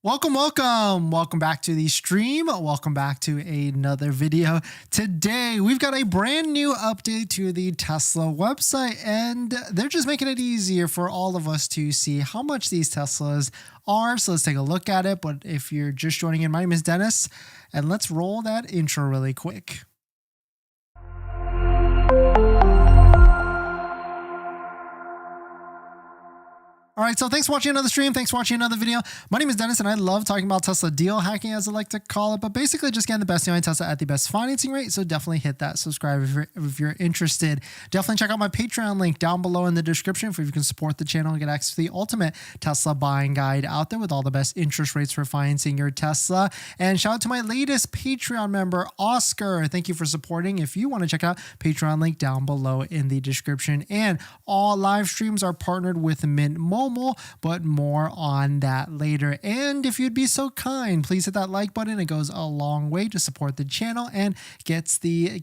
Welcome back to the stream. Welcome back to another video. Today, we've got a brand new update to the Tesla website, and they're just making it easier for all of us to see how much these Teslas are. So let's take a look at it. But if you're just joining in, my name is Dennis, and let's roll that intro really quick. All right, so thanks for watching another stream. Thanks for watching another video. My name is Dennis, and I love talking about Tesla deal hacking, as I like to call it, but basically just getting the best deal on Tesla at the best financing rate. So definitely hit that subscribe if you're interested. Definitely check out my Patreon link down below in the description if you can support the channel and get access to the ultimate Tesla buying guide out there with all the best interest rates for financing your Tesla. And shout out to my latest Patreon member, Oscar. Thank you for supporting. If you want to check out Patreon link down below in the description. And all live streams are partnered with Mint Mobile, but more on that later. And if you'd be so kind, please hit that like button. It goes a long way to support the channel and helps the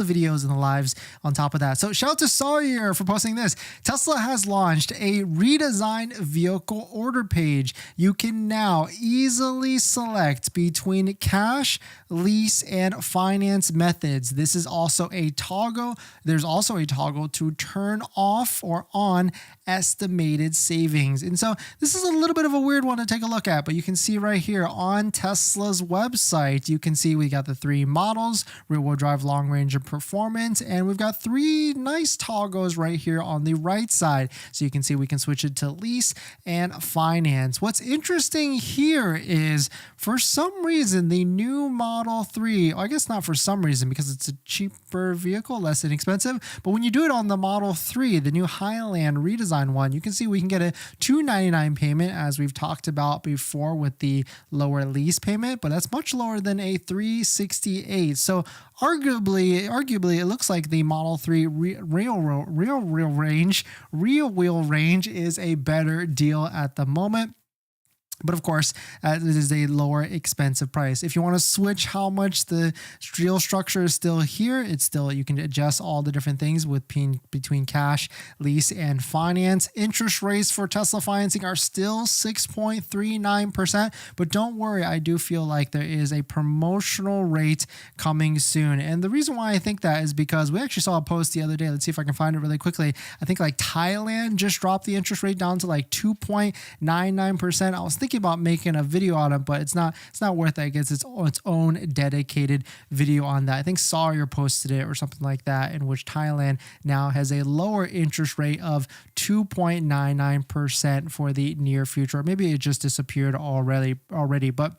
videos and the lives on top of that. So shout out to Sawyer for posting this. Tesla has launched a redesigned vehicle order page. You can now easily select between cash, lease, and finance methods. This is also a toggle. There's also a toggle to turn off or on estimated savings. And so this is a little bit of a weird one to take a look at, but you can see right here on Tesla's website, you can see we got the three models: rear-wheel drive, long range, and performance. And we've got three nice toggles right here on the right side. So you can see we can switch it to lease and finance. What's interesting here is, for some reason, the new Model 3, I guess not for some reason, because it's a cheaper vehicle, less inexpensive, but when you do it on the Model 3, the new Highland redesigned one, you can see we can get a $299 payment, as we've talked about before with the lower lease payment, but that's much lower than a $368. So arguably, it looks like the Model 3 real wheel range is a better deal at the moment. But of course, it is a lower expensive price. If you want to switch how much the deal structure is still here, it's still, you can adjust all the different things with between cash, lease, and finance. Interest rates for Tesla financing are still 6.39%, but don't worry, I do feel like there is a promotional rate coming soon. And the reason why I think that is because we actually saw a post the other day. Let's see if I can find it really quickly. I think like Thailand just dropped the interest rate down to like 2.99%. I was thinking about making a video on it, but it's not worth it. It gets its own dedicated video on that. I think Sawyer posted it or something like that, in which Thailand now has a lower interest rate of 2.99% for the near future. Maybe it just disappeared already, but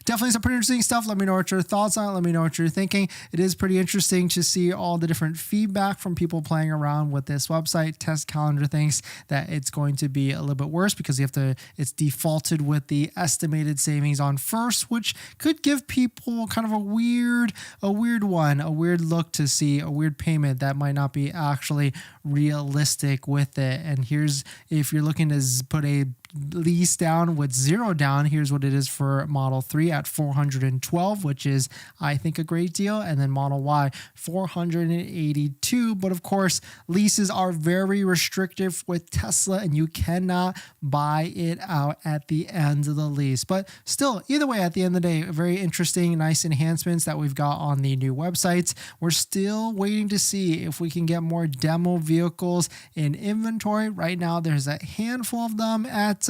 definitely some pretty interesting stuff. Let me know what your thoughts on it. Let me know what you're thinking. It is pretty interesting to see all the different feedback from people playing around with this website. Test Calendar thinks that it's going to be a little bit worse because it's defaulted with the estimated savings on first, which could give people kind of a weird look to see a weird payment that might not be actually realistic with it. And here's, if you're looking to put a lease down with zero down, here's what it is for Model 3 at $412, which is, I think, a great deal. And then Model Y, $482. But of course, leases are very restrictive with Tesla, and you cannot buy it out at the end of the lease. But still, either way, at the end of the day, very interesting, nice enhancements that we've got on the new websites. We're still waiting to see if we can get more demo vehicles in inventory. Right now, there's a handful of them at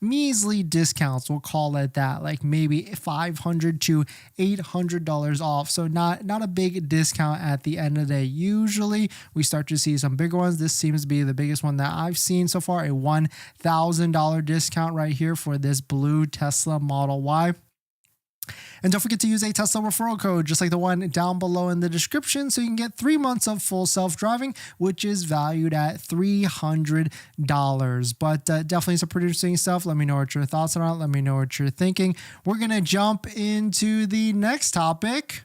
measly discounts, we'll call it that, like maybe $500 to $800 off. So not a big discount at the end of the day. Usually we start to see some bigger ones. This seems to be the biggest one that I've seen so far, a $1,000 discount right here for this blue Tesla Model Y. And don't forget to use a Tesla referral code, just like the one down below in the description, so you can get 3 months of full self-driving, which is valued at $300. But definitely some pretty interesting stuff. Let me know what your thoughts are on it. Let me know what you're thinking. We're going to jump into the next topic.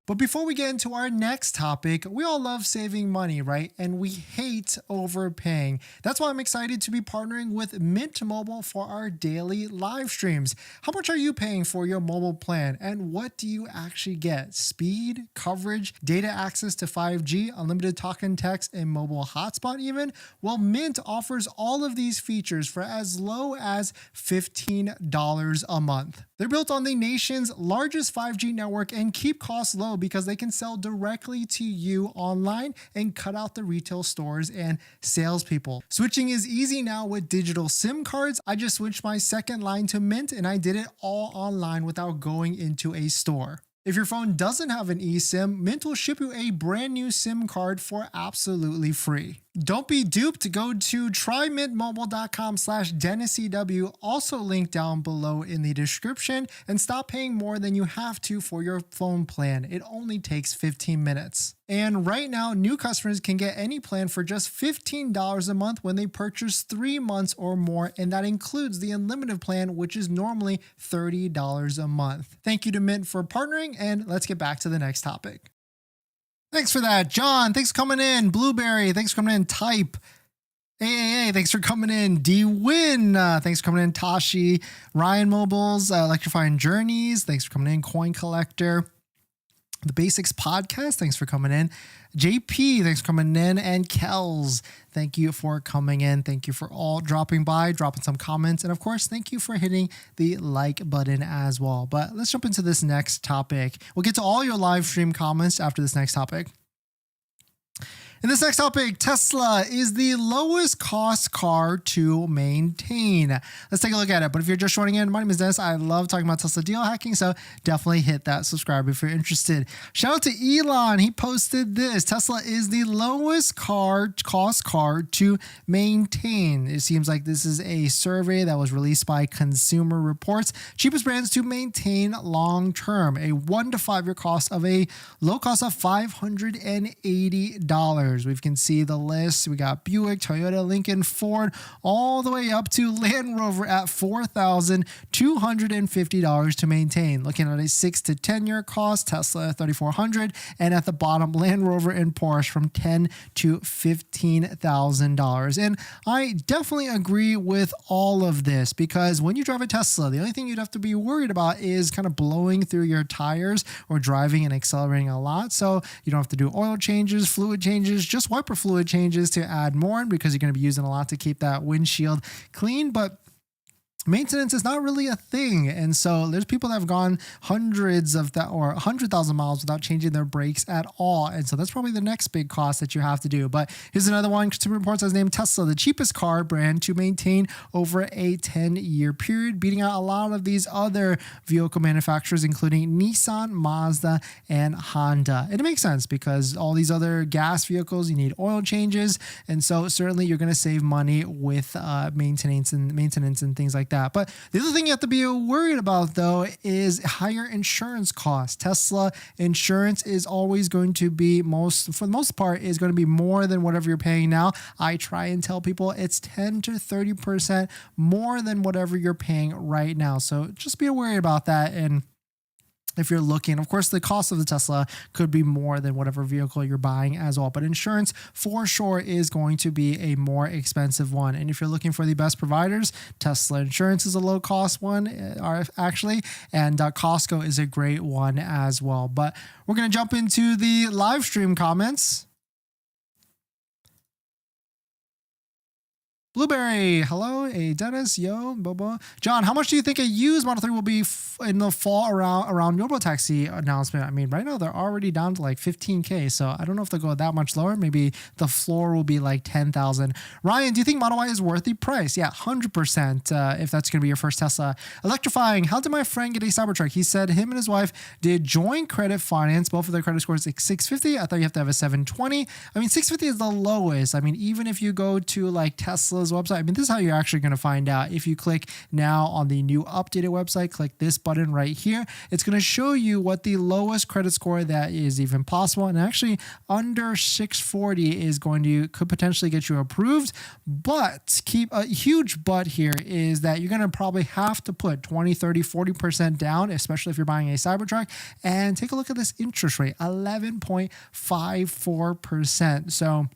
But before we get into our next topic, we all love saving money, right? And we hate overpaying. That's why I'm excited to be partnering with Mint Mobile for our daily live streams. How much are you paying for your mobile plan? And what do you actually get? Speed, coverage, data access to 5G, unlimited talk and text, and mobile hotspot even? Well, Mint offers all of these features for as low as $15 a month. They're built on the nation's largest 5G network and keep costs low because they can sell directly to you online and cut out the retail stores and salespeople. Switching is easy now with digital SIM cards. I just switched my second line to Mint and I did it all online without going into a store. If your phone doesn't have an eSIM, Mint will ship you a brand new SIM card for absolutely free. Don't be duped. Go to trymintmobile.com/DennisCW, also linked down below in the description, and stop paying more than you have to for your phone plan. It only takes 15 minutes. And right now, new customers can get any plan for just $15 a month when they purchase 3 months or more, and that includes the unlimited plan, which is normally $30 a month. Thank you to Mint for partnering, and let's get back to the next topic. Thanks for that, John. Thanks for coming in. Blueberry, thanks for coming in. Type. AAA, thanks for coming in. D-Win, thanks for coming in. Tashi. Ryan Mobiles, Electrifying Journeys, thanks for coming in. Coin Collector. The Basics Podcast, thanks for coming in. JP, thanks for coming in. And Kells, thank you for coming in. Thank you for all dropping by, dropping some comments. And of course, thank you for hitting the like button as well. But let's jump into this next topic. We'll get to all your live stream comments after this next topic. In this next topic, Tesla is the lowest cost car to maintain. Let's take a look at it. But if you're just joining in, my name is Dennis. I love talking about Tesla deal hacking, so definitely hit that subscribe if you're interested. Shout out to Elon. He posted this. Tesla is the lowest cost car to maintain. It seems like this is a survey that was released by Consumer Reports. Cheapest brands to maintain long term. A 1 to 5 year cost of a low cost of $580. We can see the list. We got Buick, Toyota, Lincoln, Ford, all the way up to Land Rover at $4,250 to maintain. Looking at a 6 to 10 year cost, Tesla $3,400, and at the bottom, Land Rover and Porsche from $10,000 to $15,000. And I definitely agree with all of this because when you drive a Tesla, the only thing you'd have to be worried about is kind of blowing through your tires or driving and accelerating a lot. So you don't have to do oil changes, fluid changes, just wiper fluid changes to add more because you're going to be using a lot to keep that windshield clean. But maintenance is not really a thing. And so there's people that have gone hundreds of that or 100,000 miles without changing their brakes at all. And so that's probably the next big cost that you have to do. But here's another one. Consumer Reports has named Tesla the cheapest car brand to maintain over a 10-year period, beating out a lot of these other vehicle manufacturers, including Nissan, Mazda, and Honda. And it makes sense because all these other gas vehicles, you need oil changes. And so certainly you're going to save money with maintenance and things like that. But the other thing you have to be worried about, though, is higher insurance costs. Tesla insurance is always going to be, for the most part, is going to be more than whatever you're paying now. I try and tell people it's 10 to 30% more than whatever you're paying right now. So just be aware about that. And if you're looking, of course, the cost of the Tesla could be more than whatever vehicle you're buying as well. But insurance for sure is going to be a more expensive one. And if you're looking for the best providers, Tesla Insurance is a low cost one, actually. And Costco is a great one as well. But we're going to jump into the live stream comments. Blueberry, hello. Hey, Dennis, yo, Bobo. John, how much do you think a used Model 3 will be in the fall around Robotaxi announcement? I mean, right now they're already down to like 15K, so I don't know if they'll go that much lower. Maybe the floor will be like 10,000. Ryan, do you think Model Y is worth the price? Yeah, 100% if that's going to be your first Tesla. Electrifying, how did my friend get a Cybertruck? He said him and his wife did joint credit finance. Both of their credit scores like 650. I thought you have to have a 720. I mean, 650 is the lowest. I mean, even if you go to like Tesla's Tesla's website? I mean, this is how you're actually going to find out. If you click now on the new updated website, click this button right here, it's going to show you what the lowest credit score that is even possible. And actually under 640 is could potentially get you approved. But keep a huge but here is that you're going to probably have to put 20, 30, 40% down, especially if you're buying a Cybertruck. And take a look at this interest rate, 11.54%. So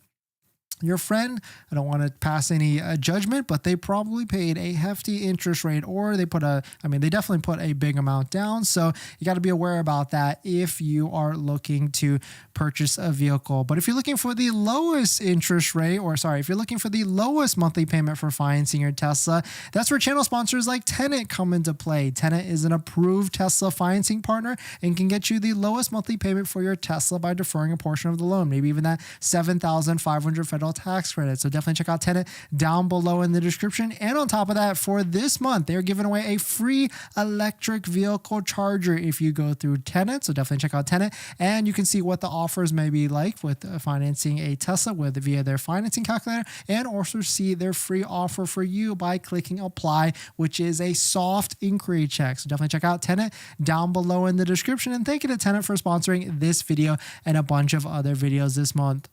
your friend, I don't want to pass any judgment, but they probably paid a hefty interest rate, or they definitely put a big amount down. So you got to be aware about that if you are looking to purchase a vehicle. But if you're looking for the lowest interest rate, if you're looking for the lowest monthly payment for financing your Tesla, that's where channel sponsors like Tenet come into play. Tenet is an approved Tesla financing partner and can get you the lowest monthly payment for your Tesla by deferring a portion of the loan, maybe even that $7,500 federal tax credit. So definitely check out Tenet down below in the description. And on top of that, for this month, they're giving away a free electric vehicle charger if you go through Tenet. So definitely check out Tenet, and you can see what the offers may be like with financing a Tesla via their financing calculator, and also see their free offer for you by clicking apply, which is a soft inquiry check. So definitely check out Tenet down below in the description. And thank you to Tenet for sponsoring this video and a bunch of other videos this month.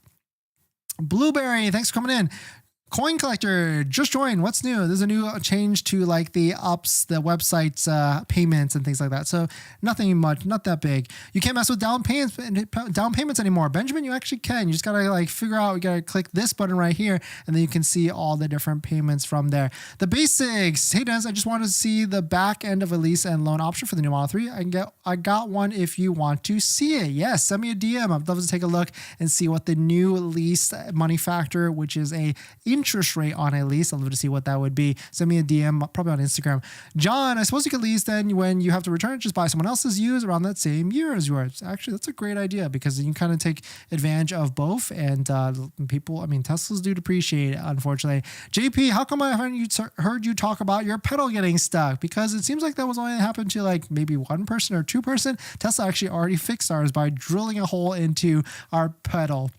Blueberry, thanks for coming in. Coin Collector just joined. What's new? There's a new change to like the website's payments and things like that. So nothing much, not that big. You can't mess with down payments anymore. Benjamin, you actually can. You just gotta like figure out. You gotta click this button right here, and then you can see all the different payments from there. The basics. Hey Dennis, I just wanted to see the back end of a lease and loan option for the new Model 3. I got one if you want to see it. Yes, send me a DM. I'd love to take a look and see what the new lease money factor, which is a interest rate on a lease. I'd love to see what that would be. Send me a DM, probably on Instagram. John, I suppose you could lease then when you have to return it, just buy someone else's used around that same year as yours. Actually, that's a great idea because you can kind of take advantage of both. And people, I mean, Teslas do depreciate, unfortunately. JP, how come I haven't heard you talk about your pedal getting stuck? Because it seems like that was only happened to like maybe one person or two person. Tesla actually already fixed ours by drilling a hole into our pedal.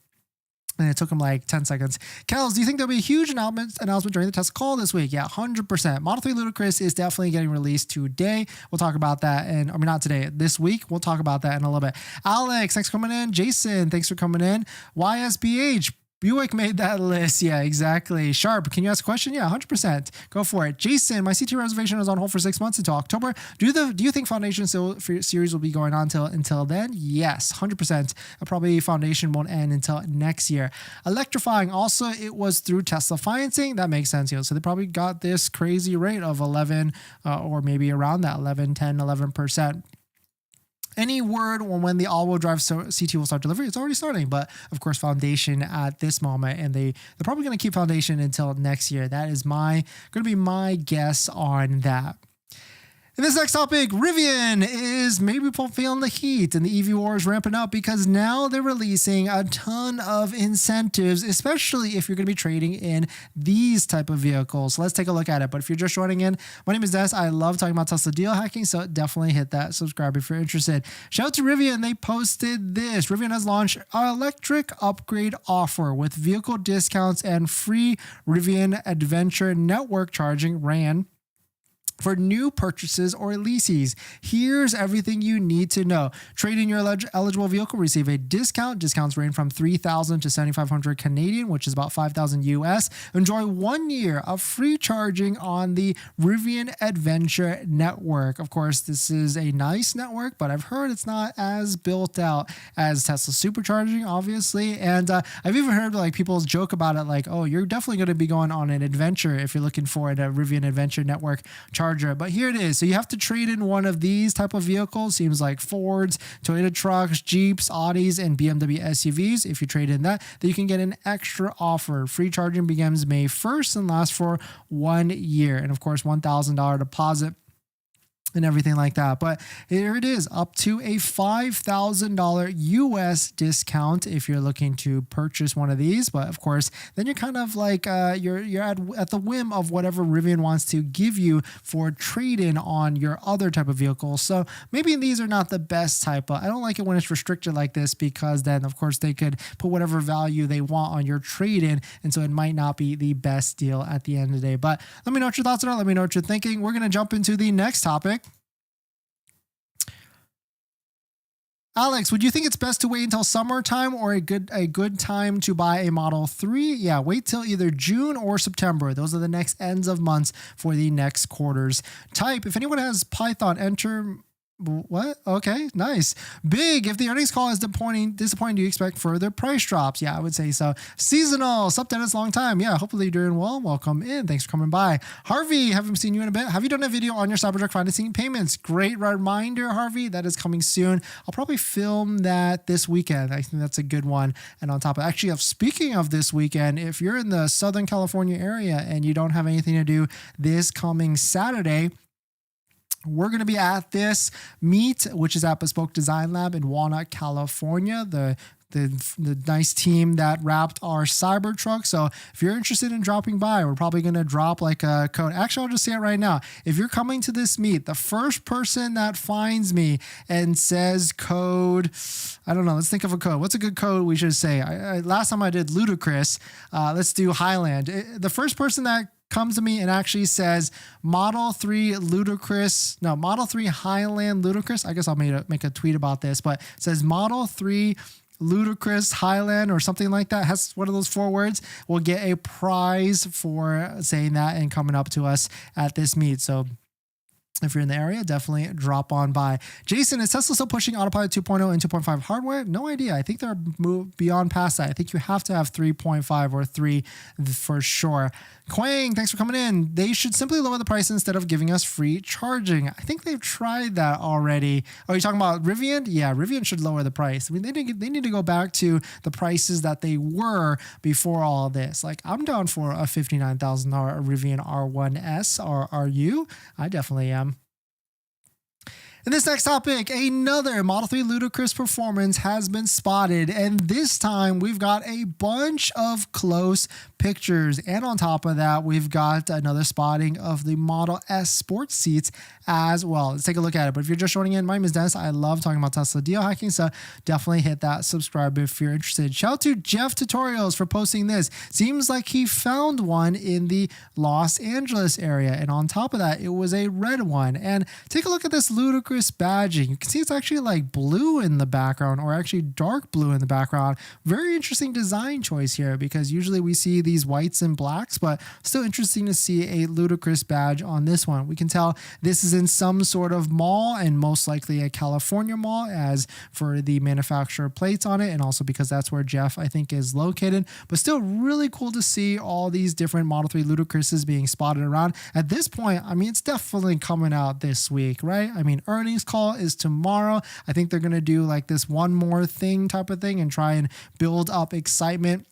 And it took them like 10 seconds. Kels, do you think there'll be a huge announcement during the Tesla call this week? Yeah, 100%. Model 3 Ludicrous is definitely getting released today. We'll talk about that. Not today, this week. We'll talk about that in a little bit. Alex, thanks for coming in. Jason, thanks for coming in. YSBH, Buick made that list. Yeah, exactly. Sharp, can you ask a question? Yeah, 100%. Go for it. Jason, my CT reservation is on hold for 6 months until October. Do you think Foundation series will be going on until then? Yes, 100%. Probably Foundation won't end until next year. Electrifying, also, it was through Tesla financing. That makes sense. So they probably got this crazy rate of 11 or maybe around that 11, 10, 11%. Any word on when the all-wheel drive CT will start delivery? It's already starting, but of course, Foundation at this moment, and they're probably going to keep Foundation until next year. That is going to be my guess on that. And this next topic, Rivian is maybe feeling the heat, and the EV war is ramping up because now they're releasing a ton of incentives, especially if you're going to be trading in these type of vehicles. So let's take a look at it. But if you're just joining in, my name is Dennis. I love talking about Tesla deal hacking, so definitely hit that subscribe if you're interested. Shout out to Rivian. They posted this. Rivian has launched an electric upgrade offer with vehicle discounts and free Rivian Adventure Network charging RAN for new purchases or leases. Here's everything you need to know. Trade in your eligible vehicle, receive a discount. Discounts range from $3,000 to $7,500 Canadian, which is about $5,000 US. Enjoy 1 year of free charging on the Rivian Adventure Network. Of course, this is a nice network, but I've heard it's not as built out as Tesla supercharging, obviously. And I've even heard like people joke about it like, oh, you're definitely going to be going on an adventure if you're looking for a Rivian Adventure Network charger. But here it is. So you have to trade in one of these type of vehicles. Seems like Fords, Toyota trucks, Jeeps, Audis, and BMW SUVs. If you trade in that, then you can get an extra offer. Free charging begins May 1st and lasts for 1 year. And of course, $1,000 deposit and everything like that. But here it is, up to a $5,000 US discount if you're looking to purchase one of these. But of course, then you're kind of like you're at the whim of whatever Rivian wants to give you for trade-in on your other type of vehicle. So maybe these are not the best type, but I don't like it when it's restricted like this, because then of course they could put whatever value they want on your trade-in, and so it might not be the best deal at the end of the day. But let me know what your thoughts are. Let me know what you're thinking. We're going to jump into the next topic. Alex, would you think it's best to wait until summertime or a good time to buy a Model 3? Yeah, wait till either June or September. Those are the next ends of months for the next quarters. Type, if anyone has Python, enter... What? Okay, nice. Big, if the earnings call is disappointing, do you expect further price drops? Yeah, I would say so. Seasonal, sup Dennis, long time. Yeah, hopefully you're doing well. Welcome in. Thanks for coming by. Harvey, haven't seen you in a bit. Have you done a video on your Cybertruck financing payments? Great reminder, Harvey. That is coming soon. I'll probably film that this weekend. I think that's a good one. And on top of actually, speaking of this weekend, if you're in the Southern California area and you don't have anything to do this coming Saturday, we're going to be at this meet, which is at Bespoke Design Lab in Walnut, California. The nice team that wrapped our Cybertruck. So if you're interested in dropping by, we're probably going to drop like a code. Actually, I'll just say it right now. If you're coming to this meet, the first person that finds me and says code, I don't know, let's think of a code. What's a good code we should say? Last time I did ludicrous. Let's do Highland. The first person that comes to me and actually says Model 3 Highland Ludicrous. I guess I'll make a tweet about this, but it says Model 3 Ludicrous Highland or something like that. Has one of those 4 words. We'll get a prize for saying that and coming up to us at this meet. So if you're in the area, definitely drop on by. Jason, is Tesla still pushing Autopilot 2.0 and 2.5 hardware? No idea. I think they're moved beyond past that. I think you have to have 3.5 or 3 for sure. Quang, thanks for coming in. They should simply lower the price instead of giving us free charging. I think they've tried that already. Oh, you're talking about Rivian? Yeah, Rivian should lower the price. I mean, they need to go back to the prices that they were before all this. Like, I'm down for a $59,000 Rivian R1S. Are you? I definitely am. In this next topic, another Model 3 ludicrous performance has been spotted, and this time we've got a bunch of close pictures, and on top of that, we've got another spotting of the Model S sports seats as well. Let's take a look at it. But if you're just joining in, my name is Dennis. I love talking about Tesla deal hacking, so definitely hit that subscribe if you're interested. Shout out to Jeff Tutorials for posting this. Seems like he found one in the Los Angeles area, and on top of that, it was a red one. And take a look at this ludicrous badging. You can see it's actually like blue in the background, or actually dark blue in the background. Very interesting design choice here, because usually we see these whites and blacks, but still interesting to see a ludicrous badge on this one. We can tell this is in some sort of mall, and most likely a California mall, as for the manufacturer plates on it, and also because that's where Jeff, I think, is located. But still really cool to see all these different Model 3 ludicrouses being spotted around. At this point, I mean, it's definitely coming out this week, right? I mean, earnings call is tomorrow. I think they're going to do like this one more thing type of thing and try and build up excitement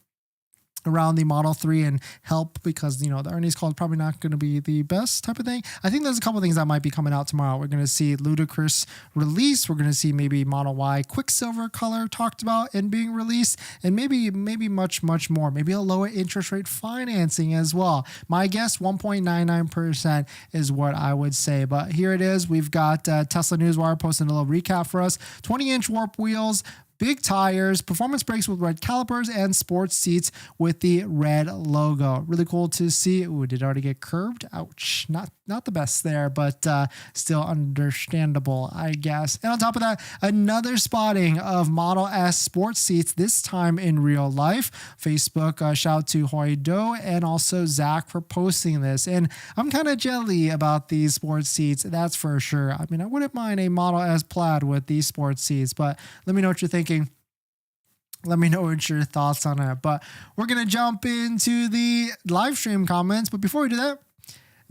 around the Model 3 and help, because, you know, the earnings call is probably not going to be the best type of thing. I think there's a couple of things that might be coming out tomorrow. We're going to see ludicrous release. We're going to see maybe Model Y Quicksilver color talked about and being released, and maybe much more. Maybe a lower interest rate financing as well. My guess, 1.99% is what I would say. But here it is. We've got Tesla Newswire posting a little recap for us. 20-inch warp wheels, big tires, performance brakes with red calipers, and sports seats with the red logo. Really cool to see. Ooh, did it already get curved? Ouch. Not the best there, but still understandable, I guess. And on top of that, another spotting of Model S sports seats, this time in real life. Facebook, shout out to Hoi Do and also Zach for posting this. And I'm kind of jelly about these sports seats, that's for sure. I mean, I wouldn't mind a Model S Plaid with these sports seats, but let me know what you're thinking. Let me know what your thoughts on it. But we're going to jump into the live stream comments. But before we do that,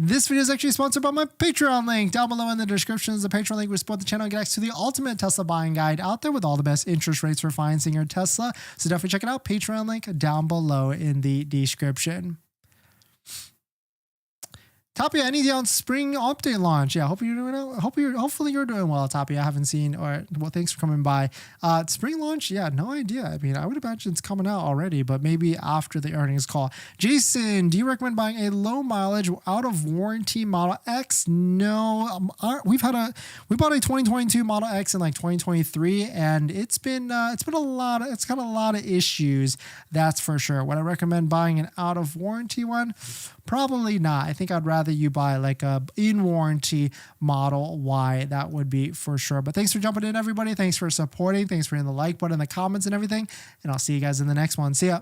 this video is actually sponsored by my Patreon link. Down below in the description is the Patreon link where support the channel and get access to the ultimate Tesla buying guide out there with all the best interest rates for financing your Tesla. So definitely check it out. Patreon link down below in the description. Tapia, any on spring update launch? Yeah, hope you're doing well. Hopefully you're doing well, Tapia. I haven't seen, or well, thanks for coming by. Spring launch, yeah, no idea. I mean, I would imagine it's coming out already, but maybe after the earnings call. Jason, do you recommend buying a low mileage out of warranty Model X? No, we bought a 2022 Model X in like 2023, and it's got a lot of issues. That's for sure. Would I recommend buying an out of warranty one? Probably not. I think I'd rather you buy like a in warranty Model Y. That would be for sure. But thanks for jumping in, everybody. Thanks for supporting. Thanks for hitting the like button, the comments, and everything. And I'll see you guys in the next one. See ya.